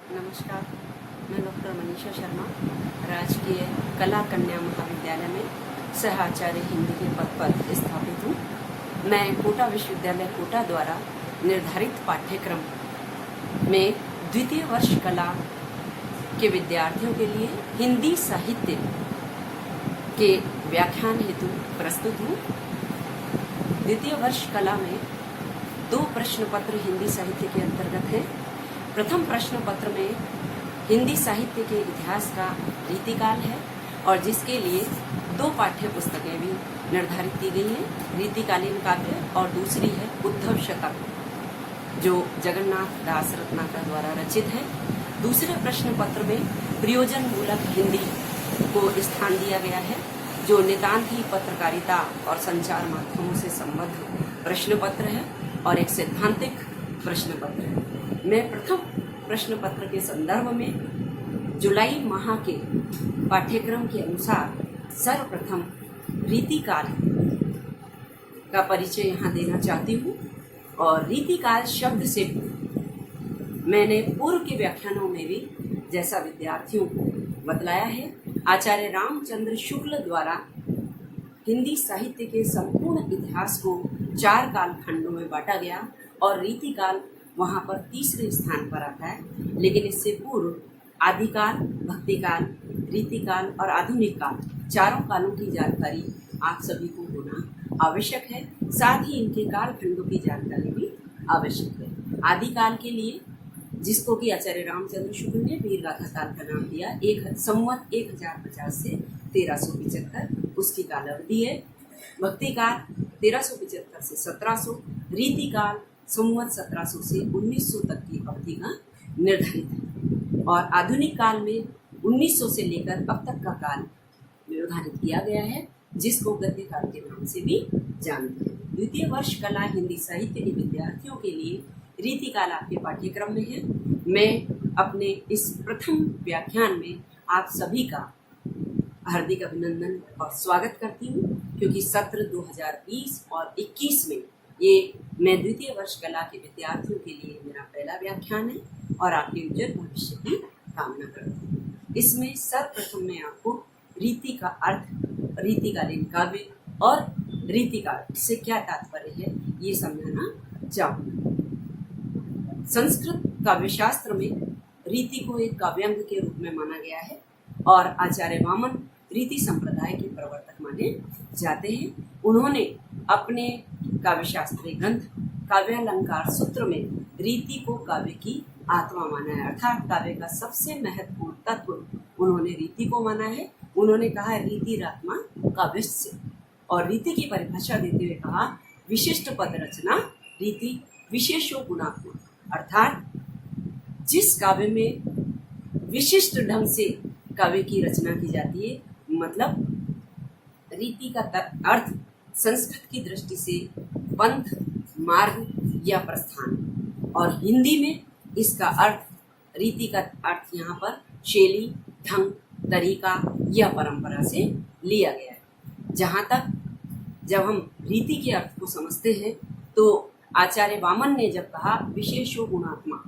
नमस्कार, मैं डॉक्टर मनीषा शर्मा राजकीय कला कन्या महाविद्यालय में सहाचार्य हिंदी के पद पर स्थापित हूँ। मैं कोटा विश्वविद्यालय कोटा द्वारा निर्धारित पाठ्यक्रम में द्वितीय वर्ष कला के विद्यार्थियों के लिए हिंदी साहित्य के व्याख्यान हेतु प्रस्तुत हूँ। द्वितीय वर्ष कला में 2 प्रश्न पत्र हिंदी साहित्य के अंतर्गत हैं। प्रथम प्रश्न पत्र में हिंदी साहित्य के इतिहास का रीतिकाल है और जिसके लिए 2 पाठ्य पुस्तकें भी निर्धारित की गई हैं, रीतिकालीन काव्य और दूसरी है उद्धव शतक, जो जगन्नाथ दास रत्नाकर द्वारा रचित है। दूसरे प्रश्न पत्र में प्रयोजन मूलक हिंदी को स्थान दिया गया है, जो नितांत ही पत्रकारिता और संचार माध्यमों से संबद्ध प्रश्न पत्र है और एक सैद्धांतिक प्रश्न पत्र है। मैं प्रथम प्रश्न पत्र के संदर्भ में जुलाई माह के पाठ्यक्रम के अनुसार सर्वप्रथम रीतिकाल का परिचय यहाँ देना चाहती हूँ। और रीतिकाल शब्द से मैंने पूर्व के व्याख्यानों में भी जैसा विद्यार्थियों को बतलाया है, आचार्य रामचंद्र शुक्ल द्वारा हिंदी साहित्य के संपूर्ण इतिहास को 4 कालखंडों में बांटा गया और रीतिकाल वहाँ पर तीसरे स्थान पर आता है। लेकिन इससे पूर्व आदिकाल, भक्तिकाल, रीतिकाल और आधुनिक काल, चारों कालों की जानकारी आप सभी को होना आवश्यक है। साथ ही इनके कालखंडों की जानकारी भी आवश्यक है। आदिकाल के लिए, जिसको कि आचार्य रामचंद्र शुक्ल ने वीर गाथा काल का नाम दिया, संवत 1050 से 1375 उसकी कालावधि है। भक्तिकाल 1375 से 1700, रीतिकाल संवत 1700 से 1900 तक की अवधि का निर्धारित है और आधुनिक काल में 1900 से लेकर अब तक का काल निर्धारित किया गया है, जिसको गद्य काल के नाम से भी जानते हैं। द्वितीय वर्ष कला हिंदी साहित्य के विद्यार्थियों के लिए रीतिकाल आपके पाठ्यक्रम में है। मैं अपने इस प्रथम व्याख्यान में आप सभी का हार्दिक अभिनंदन और स्वागत करती हूँ, क्योंकि सत्र 2020 और 21 में ये मैं द्वितीय वर्ष कला के विद्यार्थियों के लिए मेरा पहला व्याख्यान है और आपके उज्जवल भविष्य की कामना करती हूँ। इसमें सर्वप्रथम मैं आपको रीति का अर्थ, रीतिकालीन काव्य और रीतिकाल से क्या तात्पर्य है ये समझाना चाहूँगा। संस्कृत काव्यशास्त्र में रीति को एक काव्यांग के रूप में माना गया है और आचार्य वामन रीति संप्रदाय के प्रवर्तक माने जाते हैं। उन्होंने अपने काव्यशास्त्रीय ग्रंथ काव्यालंकार सूत्र में रीति को काव्य की आत्मा माना है, अर्थात काव्य का सबसे महत्वपूर्ण तत्व उन्होंने रीति को माना है। उन्होंने कहा रीतिरात्मा काव्यस्य, और रीति की परिभाषा देते हुए कहा विशिष्ट पद रचना रीति विशेषो गुणात्मक, अर्थात जिस काव्य में विशिष्ट ढंग से काव्य की रचना की जाती है, मतलब रीति का अर्थ संस्कृत की दृष्टि से पंथ, मार्ग या प्रस्थान, और हिंदी में इसका अर्थ, रीति का अर्थ यहाँ पर शैली, ढंग, तरीका या परंपरा से लिया गया है। जहाँ तक जब हम रीति के अर्थ को समझते हैं तो आचार्य वामन ने जब कहा विशेषो गुणात्मा,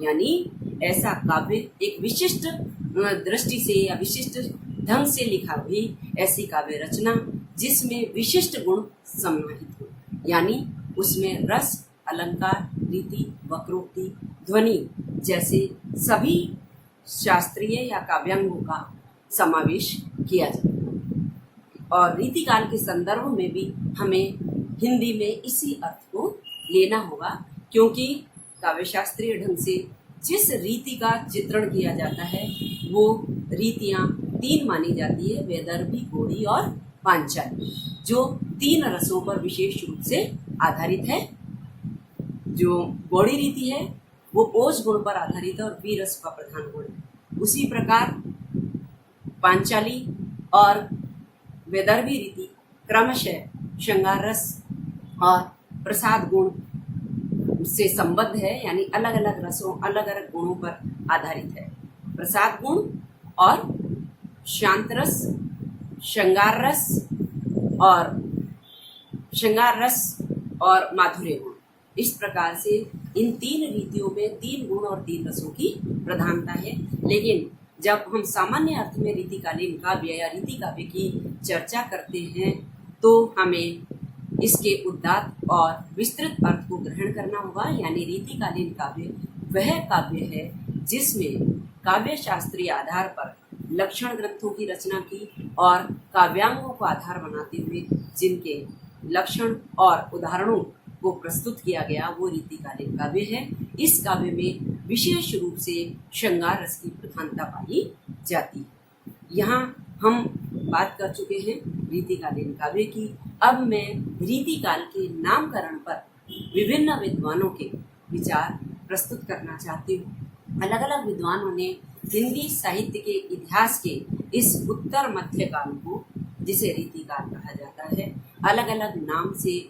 यानी ऐसा काव्य एक विशिष्ट दृष्टि से या विशिष्ट ढंग से लिखा हुई ऐसी काव्य रचना जिसमें विशिष्ट गुण समाहित हो, यानी उसमें रस, अलंकार, रीति, वक्रोक्ति, ध्वनि जैसे सभी शास्त्रीय या काव्यांगों का समावेश किया जाए। और रीतिकाल के संदर्भ में भी हमें हिंदी में इसी अर्थ को लेना होगा, क्योंकि काव्यशास्त्रीय ढंग से जिस रीति का चित्रण किया जाता है वो रीतियाँ 3 मानी जाती है, वैदर्भी, गौड़ी और पांचाली, जो 3 रसों पर विशेष रूप से आधारित है। जो गौड़ी रीति है वो ओज गुण पर आधारित है और वी रस का प्रधान गुण है। उसी प्रकार पांचाली और वैदर्भी रीति क्रमशः श्रृंगार रस और प्रसाद गुण से संबद्ध है, यानी अलग अलग रसों, अलग अलग गुणों पर आधारित है। प्रसाद गुण और शांत रस, श्रृंगार रस और माधुर्य गुण, इस प्रकार से इन 3 रीतियों में 3 गुण और 3 रसों की प्रधानता है। लेकिन जब हम सामान्य अर्थ में रीतिकालीन काव्य या रीति काव्य की चर्चा करते हैं तो हमें इसके उदात्त और विस्तृत अर्थ को ग्रहण करना होगा। यानी रीतिकालीन काव्य वह काव्य है जिसमें काव्य शास्त्रीय आधार पर लक्षण ग्रंथों की रचना की और काव्यांगों को आधार बनाते हुए जिनके लक्षण और उदाहरणों को प्रस्तुत किया गया वो रीतिकालीन काव्य है। इस काव्य में विशेष रूप से श्रृंगार रस की प्रधानता पाई जाती है। यहाँ हम बात कर चुके हैं रीतिकालीन काव्य की। अब मैं रीतिकाल के नामकरण पर विभिन्न विद्वानों के विचार प्रस्तुत करना चाहती हूँ। अलग अलग विद्वानों ने हिंदी साहित्य के इतिहास के इस उत्तर मध्य काल को, जिसे रीतिकाल कहा जाता है, अलग अलग नाम से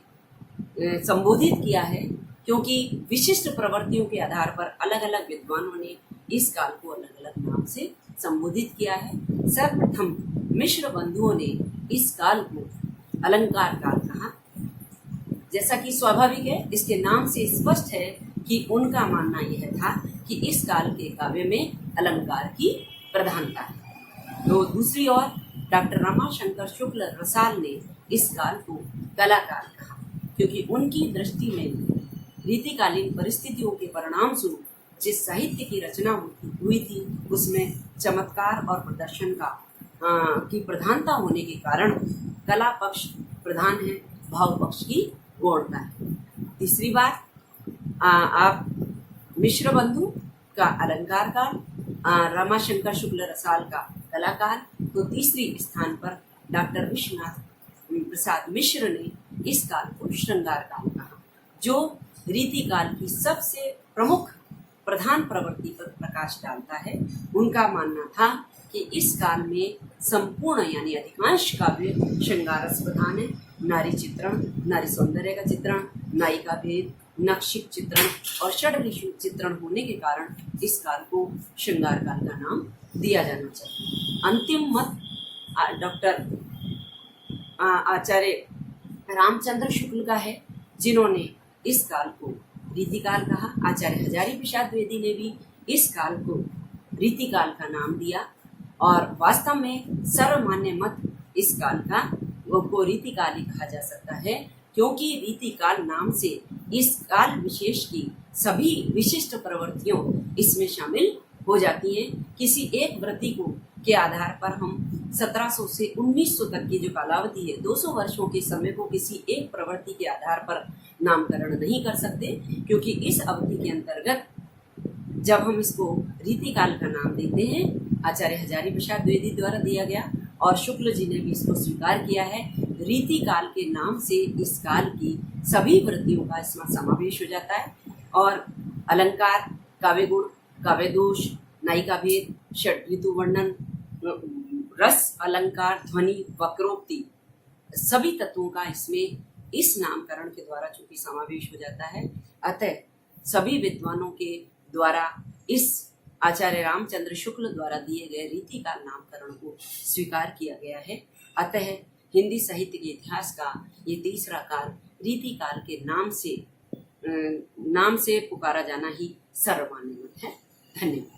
संबोधित किया है, क्योंकि विशिष्ट प्रवृत्तियों के आधार पर अलग अलग विद्वानों ने इस काल को अलग अलग नाम से संबोधित किया है। सर्वप्रथम मिश्र बंधुओं ने इस काल को अलंकार काल कहा। जैसा कि स्वाभाविक है, इसके नाम से स्पष्ट है कि उनका मानना यह था कि इस काल के काव्य में अलंकार की प्रधानता है। तो दूसरी ओर डॉक्टर रमाशंकर शुक्ल रसाल ने इस काल को कलाकाल कहा, क्योंकि उनकी दृष्टि में रीतिकालीन परिस्थितियों के परिणाम स्वरूप जिस साहित्य की रचना हुई थी उसमें चमत्कार और प्रदर्शन की प्रधानता होने के कारण कला पक्ष प्रधान है, भाव पक्ष की गौणता है। तीसरी बात, आप मिश्र बंधु का अलंकार काल, रमाशंकर शुक्ल रसाल का कलाकाल, तो तीसरी स्थान पर डॉक्टर विश्वनाथ प्रसाद मिश्र ने इस काल को श्रृंगार काल कहा, जो रीति काल की सबसे प्रमुख प्रधान प्रवृत्ति पर प्रकाश डालता है। उनका मानना था कि इस काल में संपूर्ण यानी अधिकांश काव्य श्रृंगार रस प्रधान है। नारी चित्रण, नारी सौंदर्य का चित्रण, नायिका भेद, नक्षिक चित्रण और षड्रिशु चित्रण होने के कारण इस काल को श्रृंगार काल का नाम दिया जाना चाहिए। अंतिम मत डॉक्टर आचार्य रामचंद्र शुक्ल का है, जिन्होंने इस काल को रीतिकाल कहा। आचार्य हजारी प्रसाद द्विवेदी ने भी इस काल को रीतिकाल का नाम दिया और वास्तव में सर्वमान्य मत इस काल का को रीतिकाल ही कहा जा सकता है, क्योंकि रीतिकाल नाम से इस काल विशेष की सभी विशिष्ट प्रवृत्तियों इसमें शामिल हो जाती हैं। किसी एक वृत्ति को के आधार पर हम 1700 से 1900 तक की जो कालावधि है, 200 वर्षों के समय को किसी एक प्रवृत्ति के आधार पर नामकरण नहीं कर सकते, क्योंकि इस अवधि के अंतर्गत जब हम इसको रीतिकाल का नाम देते हैं, आचार्य हजारी प्रसाद द्विवेदी द्वारा दिया गया और शुक्ल जी ने भी इसको स्वीकार किया है। रीतिकाल के नाम से इस काल की सभी वृत्तियों का इसमें समावेश हो जाता है और अलंकार, काव्य गुण, काव्य दोष, नायिका भेद, षड ऋतु वर्णन, रस, अलंकार, ध्वनि, वक्रोक्ति, सभी तत्वों का इसमें इस नामकरण के द्वारा चूंकि समावेश हो जाता है, अतः सभी विद्वानों के द्वारा इस आचार्य रामचंद्र शुक्ल द्वारा दिए गए रीतिकाल नामकरण को स्वीकार किया गया है। अतः हिंदी साहित्य के इतिहास का ये तीसरा काल रीतिकाल के नाम से पुकारा जाना ही सर्वमान्य है। धन्यवाद।